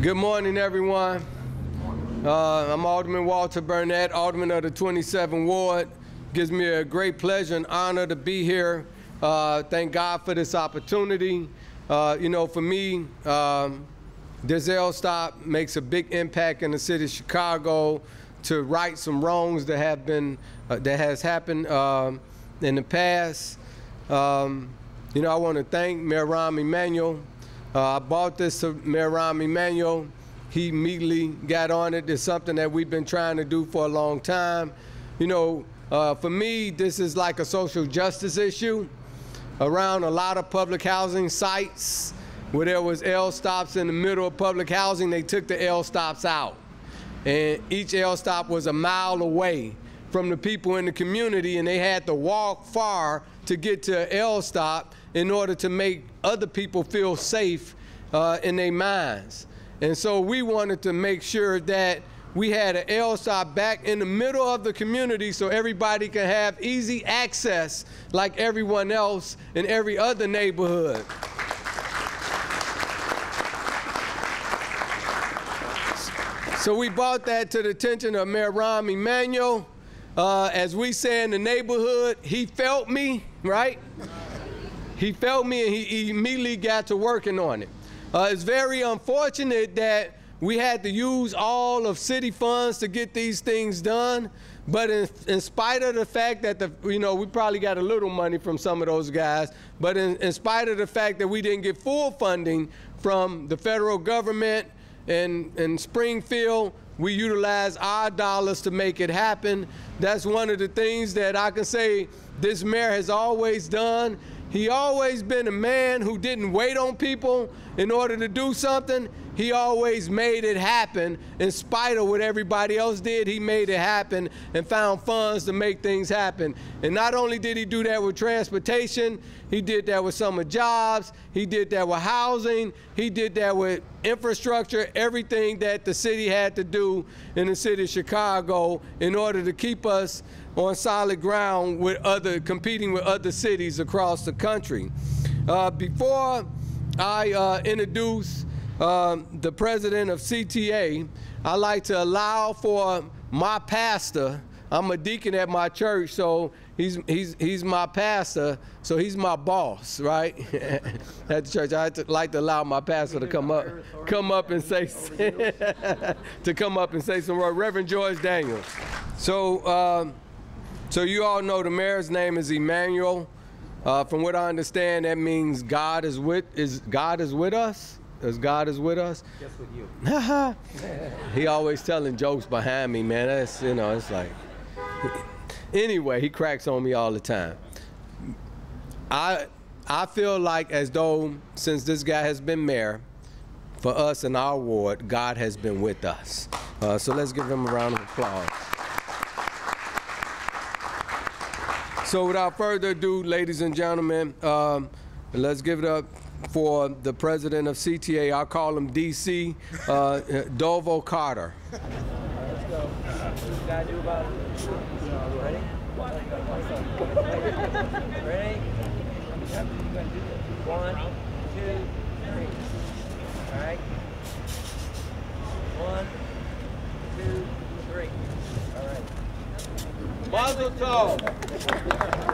Good morning, everyone. I'm Alderman Walter Burnett, Alderman of the 27th Ward. Gives me a great pleasure and honor to be here. Thank God for this opportunity. You know, for me, this L-stop makes a big impact in the city of Chicago to right some wrongs that have been that has happened in the past. You know, I want to thank Mayor Emanuel. I brought this to Mayor Emanuel. He immediately got on it. It's something that we've been trying to do for a long time. You know, for me, this is like a social justice issue around a lot of public housing sites where there was L-stops in the middle of public housing. They took the L-stops out. And each L-stop was a mile away from the people in the community, and they had to walk far to get to an L-stop in order to make other people feel safe in their minds. And so we wanted to make sure that we had an L-stop back in the middle of the community so everybody can have easy access like everyone else in every other neighborhood. So we brought that to the attention of Mayor Emanuel. As we say in the neighborhood, he felt me, right? He felt me, and he immediately got to working on it. It's very unfortunate that we had to use all of city funds to get these things done, but in spite of the fact that we probably got a little money from some of those guys, but in spite of the fact that we didn't get full funding from the federal government in Springfield, we utilize our dollars to make it happen. That's one of the things that I can say this mayor has always done. He always been a man who didn't wait on people in order to do something. He always made it happen. In spite of what everybody else did, he made it happen and found funds to make things happen. And not only did he do that with transportation, he did that with summer jobs, he did that with housing, he did that with infrastructure, everything that the city had to do in the city of Chicago in order to keep us on solid ground with competing with other cities across the country. Before I introduce the president of CTA, I'd like to allow for my pastor. I'm a deacon at my church, so he's my pastor, so he's my boss, right? At the church, I'd like to allow my pastor to come up and say some words. Reverend George Daniels. So you all know the mayor's name is Emanuel. From what I understand, that means God is with us. Is God is with us? Just with you. He always telling jokes behind me, man. That's, you know, it's like. Anyway, he cracks on me all the time. I feel like as though since this guy has been mayor, for us in our ward, God has been with us. So let's give him a round of applause. So without further ado, ladies and gentlemen, let's give it up for the president of CTA. I'll call him DC, Dovo Carter. Let's go. What you gotta do about it? Ready? Ready? One, two, three. All right. 1, 2, 3. All right. Mazel tov.